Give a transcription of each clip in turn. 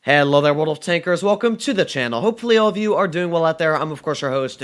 Hello there, World of Tankers. Welcome to the channel. Hopefully all of you are doing well out there. I'm, of course, your host,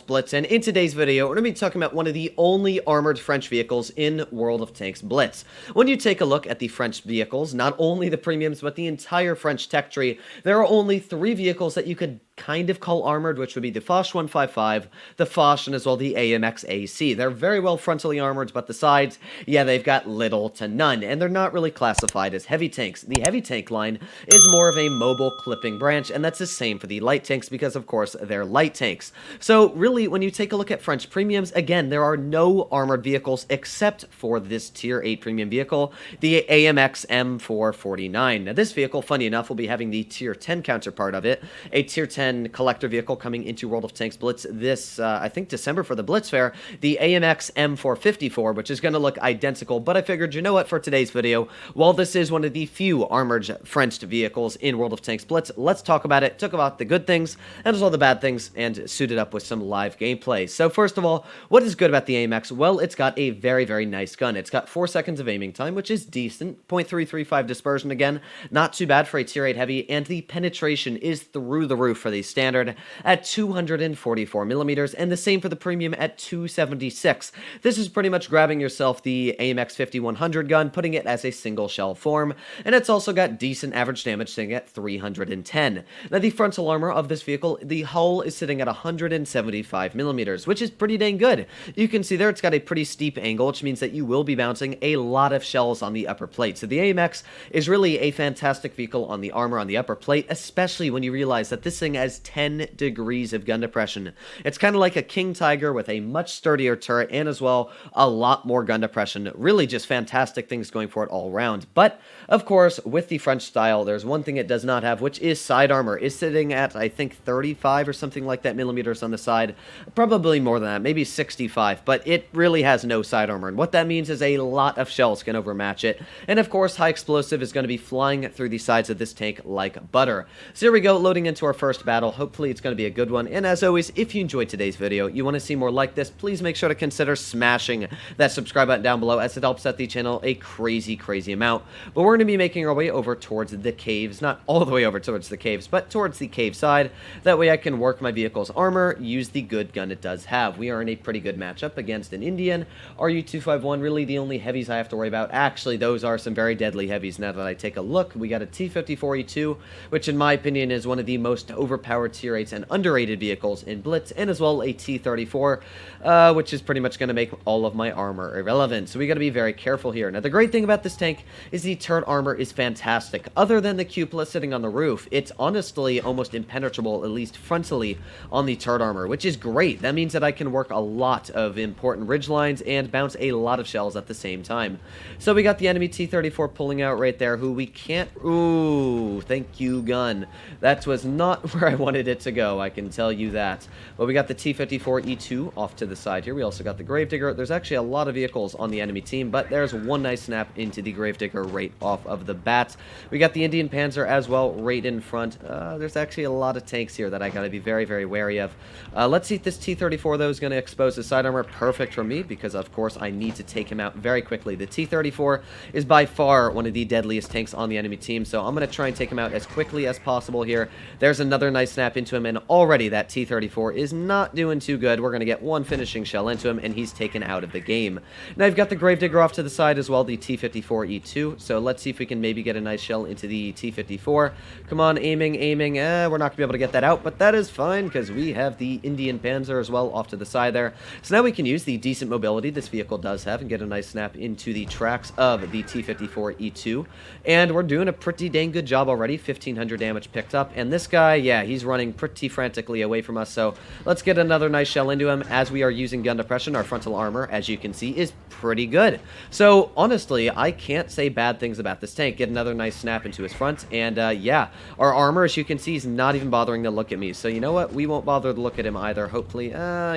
Blitz, and in today's video, we're going to be talking about one of the only armored French vehicles in World of Tanks Blitz. When you take a look at the French vehicles, not only the premiums, but the entire French tech tree, there are only 3 vehicles that you could kind of call armored, which would be the Foch 155, the Foch, and as well the AMX AC. They're very well frontally armored, but the sides, yeah, they've got little to none, and they're not really classified as heavy tanks. The heavy tank line is more of a mobile clipping branch, and that's the same for the light tanks because, of course, they're light tanks. So, really, when you take a look at French premiums, again, there are no armored vehicles except for this Tier 8 premium vehicle, the AMX M4 49. Now, this vehicle, funny enough, will be having the Tier 10 counterpart of it, a Tier 10 collector vehicle coming into World of Tanks Blitz this, I think, December for the Blitz Fair, the AMX M454, which is going to look identical, but I figured, you know what, for today's video, while this is one of the few armored French vehicles in World of Tanks Blitz, let's talk about it, talk about the good things, and as well the bad things, and suit it up with some live gameplay. So first of all, what is good about the AMX? Well, it's got a very, very nice gun. It's got 4 seconds of aiming time, which is decent, 0.335 dispersion again, not too bad for a Tier 8 heavy, and the penetration is through the roof for the standard at 244 millimeters, and the same for the premium at 276. This is pretty much grabbing yourself the AMX 5100 gun, putting it as a single shell form, and it's also got decent average damage sitting at 310. Now, the frontal armor of this vehicle, the hull is sitting at 175 millimeters, which is pretty dang good. You can see there it's got a pretty steep angle, which means that you will be bouncing a lot of shells on the upper plate. So the AMX is really a fantastic vehicle on the armor on the upper plate, especially when you realize that this thing has 10 degrees of gun depression. It's kind of like a King Tiger with a much sturdier turret and as well a lot more gun depression. Really just fantastic things going for it all around. But of course, with the French style, there's one thing it does not have, which is side armor. It's sitting at, I think, 35 or something like that millimeters on the side. Probably more than that, maybe 65, but it really has no side armor. And what that means is a lot of shells can overmatch it. And of course, high explosive is going to be flying through the sides of this tank like butter. So here we go, loading into our first battle. Hopefully it's going to be a good one. And as always, if you enjoyed today's video, you want to see more like this, please make sure to consider smashing that subscribe button down below, as it helps out the channel a crazy, crazy amount. But we're going to be making our way over towards the caves, not all the way over towards the caves, but towards the cave side. That way I can work my vehicle's armor, use the good gun it does have. We are in a pretty good matchup against an Indian. RU-251, really the only heavies I have to worry about. Actually, those are some very deadly heavies now that I take a look. We got a T-54E2, which in my opinion is one of the most overpowered Tier 8s and underrated vehicles in Blitz, and as well a T-34, which is pretty much going to make all of my armor irrelevant. So we got to be very careful here. Now, the great thing about this tank is the turret armor is fantastic. Other than the cupola sitting on the roof, it's honestly almost impenetrable, at least frontally, on the turret armor, which is great. That means that I can work a lot of important ridge lines and bounce a lot of shells at the same time. So we got the enemy T-34 pulling out right there, who we can't... Ooh, thank you, gun. That was not where I wanted it to go, I can tell you that. But we got the T-54E2 off to the side here. We also got the Gravedigger. There's actually a lot of vehicles on the enemy team, but there's one nice snap into the Gravedigger right off of the bat. We got the Indian Panzer as well right in front. There's actually a lot of tanks here that I gotta be very, very wary of. Let's see if this T-34, though, is going to expose his side armor. Perfect for me, because, of course, I need to take him out very quickly. The T-34 is by far one of the deadliest tanks on the enemy team, so I'm going to try and take him out as quickly as possible here. There's another nice snap into him, and already that T-34 is not doing too good. We're going to get one finishing shell into him, and he's taken out of the game. Now, I've got the Gravedigger off to the side as well, the T-54E2, so let's see if we can maybe get a nice shell into the T-54. Come on, aiming. We're not going to be able to get that out, but that is fine, because we have the Indian Panzer as well off to the side there. So now we can use the decent mobility this vehicle does have and get a nice snap into the tracks of the T-54E2. And we're doing a pretty dang good job already. 1,500 damage picked up. And this guy, yeah, he's running pretty frantically away from us. So let's get another nice shell into him as we are using gun depression. Our frontal armor, as you can see, is pretty good. So honestly, I can't say bad things about this tank. Get another nice snap into his front. And yeah, our armor, as you can see, is not even bothering to look at me. So you know what? We won't bother to look at him either. Hopefully,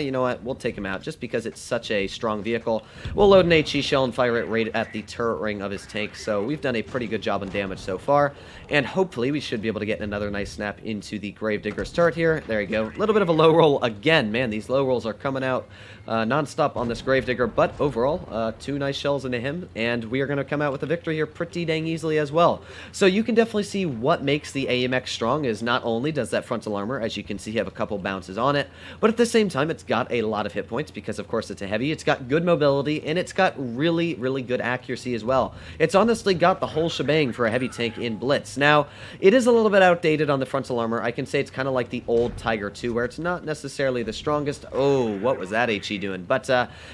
you know what? We'll take him out just because it's such a strong vehicle. We'll load an HE shell and fire it right at the turret ring of his tank. So we've done a pretty good job on damage so far. And hopefully we should be able to get another nice snap into the Gravedigger's turret here. There you go. A little bit of a low roll again. Man, these low rolls are coming out non-stop on this Gravedigger, but overall, 2 nice shells into him, and we are going to come out with a victory here pretty dang easily as well. So you can definitely see what makes the AMX strong is not only does that frontal armor, as you can see, have a couple bounces on it, but at the same time, it's got a lot of hit points because, of course, it's a heavy. It's got good mobility, and it's got really, really good accuracy as well. It's honestly got the whole shebang for a heavy tank in Blitz. Now, it is a little bit outdated on the frontal armor. I can say it's kind of like the old Tiger 2, where it's not necessarily the strongest. Oh, what was that HE doing? But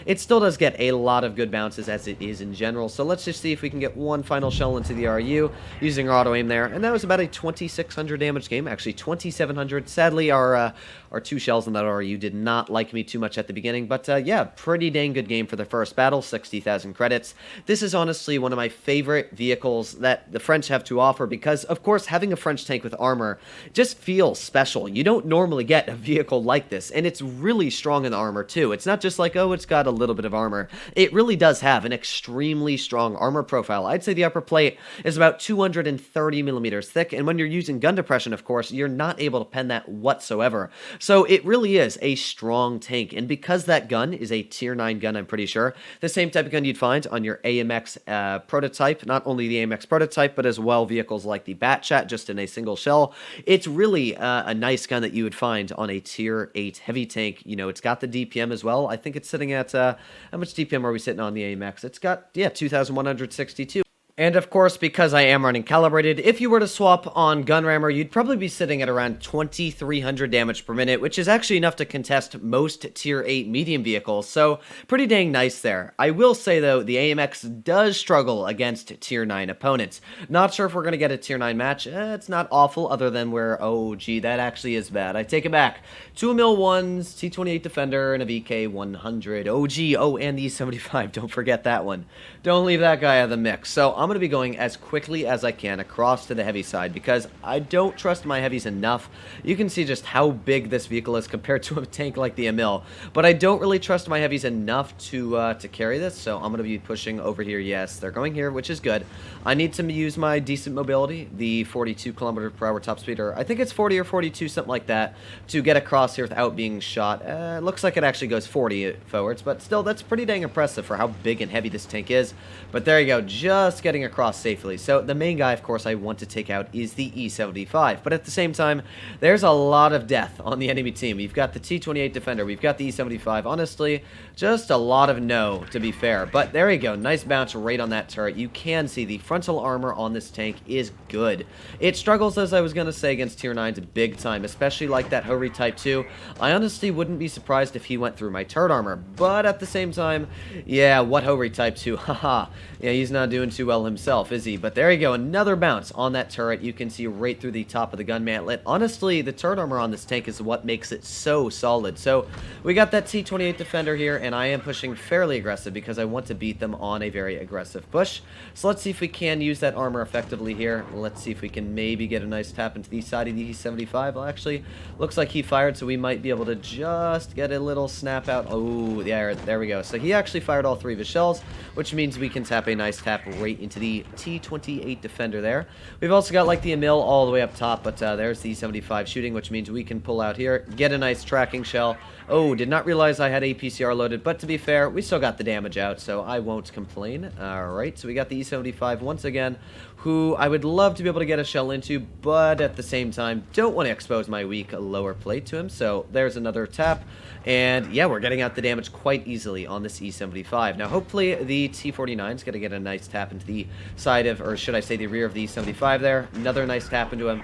it still does get a lot of good bounces, as it is in general. So let's just see if we can get one final shell into the RU using our auto aim there. And that was about a 2,600 damage game, actually 2,700. Sadly, our 2 shells in that RU did not like me too much at the beginning. But yeah, pretty dang good game for the first battle, 60,000 credits. This is honestly one of my favorite vehicles that the French have to offer because, of course, having a French tank with armor just feels special. You don't normally get a vehicle like this, and it's really strong in the armor too. It's not just like, oh, it's got a little bit of armor. It really does have an extremely strong armor profile. I'd say the upper plate is about 230 millimeters thick, and when you're using gun depression, of course, you're not able to pen that whatsoever. So it really is a strong tank, and because that gun is a tier 9 gun, I'm pretty sure, the same type of gun you'd find on your AMX prototype, not only the AMX prototype, but as well vehicles like the Batchat, just in a single shell. It's really a nice gun that you would find on a tier 8 heavy tank. You know, it's got the DPM as well. I think it's sitting at, how much DPM are we sitting on the AMX? It's got, yeah, 2,162. And of course, because I am running calibrated, if you were to swap on gun rammer, you'd probably be sitting at around 2,300 damage per minute, which is actually enough to contest most tier 8 medium vehicles, so pretty dang nice there. I will say though, the AMX does struggle against tier 9 opponents. Not sure if we're going to get a tier 9 match. It's not awful, other than where, oh gee, that actually is bad. I take it back. 2 mil 1s, T28 Defender, and a VK 100. Oh gee, oh, and the E75, don't forget that one. Don't leave that guy out of the mix. So I'm going to be going as quickly as I can across to the heavy side because I don't trust my heavies enough. You can see just how big this vehicle is compared to a tank like the Emil, but I don't really trust my heavies enough to carry this, so I'm going to be pushing over here. Yes, they're going here, which is good. I need to use my decent mobility, the 42 kilometer per hour top speed, or I think it's 40 or 42, something like that, to get across here without being shot. Looks like it actually goes 40 forwards, but still, that's pretty dang impressive for how big and heavy this tank is. But there you go, just getting across safely. So the main guy, of course, I want to take out is the E75, but at the same time, there's a lot of death on the enemy team. We've got the T28 Defender, we've got the E75. Honestly, just a lot of no, to be fair. But there you go, nice bounce right on that turret. You can see the frontal armor on this tank is good. It struggles, as I was going to say, against tier 9s big time, especially like that Hori Type 2. I honestly wouldn't be surprised if he went through my turret armor, but at the same time, yeah, what Hori Type 2? Haha. Yeah, he's not doing too well himself, is he? But there you go, another bounce on that turret. You can see right through the top of the gun mantlet. Honestly, the turret armor on this tank is what makes it so solid. So we got that T28 Defender here, and I am pushing fairly aggressive because I want to beat them on a very aggressive push. So let's see if we can use that armor effectively here. Let's see if we can maybe get a nice tap into the side of the E75. Well, actually, looks like he fired, so we might be able to just get a little snap out. Oh, yeah, there we go. So he actually fired all 3 of his shells, which means we can tap a nice tap right into the T28 Defender there. We've also got like the Emil all the way up top, but there's the 75 shooting, which means we can pull out here, get a nice tracking shell. Oh, did not realize I had a PCR loaded, but to be fair, we still got the damage out, so I won't complain. Alright, so we got the E75 once again, who I would love to be able to get a shell into, but at the same time, don't want to expose my weak lower plate to him, so there's another tap. And yeah, we're getting out the damage quite easily on this E75. Now, hopefully, the T49 is going to get a nice tap into the side of, or should I say the rear of the E75 there. Another nice tap into him.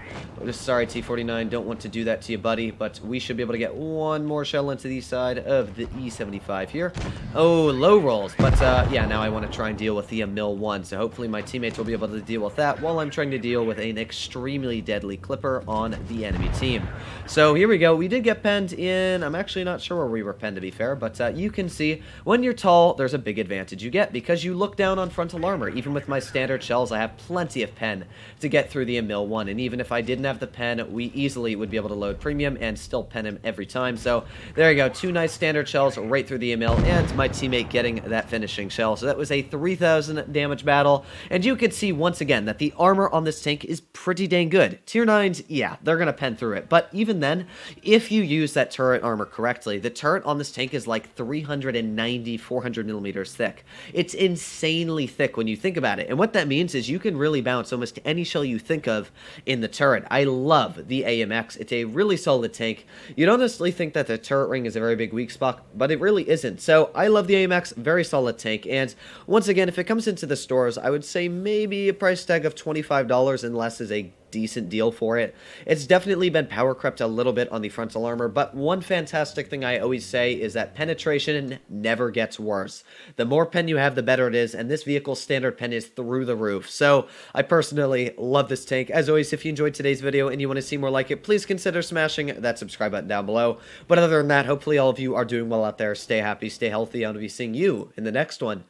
Sorry, T49, don't want to do that to you, buddy, but we should be able to get one more shell into the side of the E75 here. Oh, low rolls, but yeah, now I want to try and deal with the Emil 1, so hopefully my teammates will be able to deal with that while I'm trying to deal with an extremely deadly clipper on the enemy team. So here we go. We did get penned in, I'm actually not sure where we were penned, to be fair, but you can see when you're tall, there's a big advantage you get because you look down on frontal armor. Even with my standard shells, I have plenty of pen to get through the Emil 1, and even if I didn't have the pen, we easily would be able to load premium and still pen him every time. So there you go, 2 nice standard shells right through the Emil, and my teammate getting that finishing shell. So that was a 3,000 damage battle, and you could see once again again, that the armor on this tank is pretty dang good. Tier 9s, yeah, they're going to pen through it. But even then, if you use that turret armor correctly, the turret on this tank is like 390, 400 millimeters thick. It's insanely thick when you think about it. And what that means is you can really bounce almost any shell you think of in the turret. I love the AMX. It's a really solid tank. You'd honestly think that the turret ring is a very big weak spot, but it really isn't. So I love the AMX, very solid tank. And once again, if it comes into the stores, I would say maybe a price tag of $25 and less is a decent deal for it. It's definitely been power crept a little bit on the frontal armor, but one fantastic thing I always say is that penetration never gets worse. The more pen you have, the better it is, and this vehicle's standard pen is through the roof. So I personally love this tank. As always, if you enjoyed today's video and you want to see more like it, please consider smashing that subscribe button down below. But other than that, hopefully all of you are doing well out there. Stay happy, stay healthy. I'll be seeing you in the next one.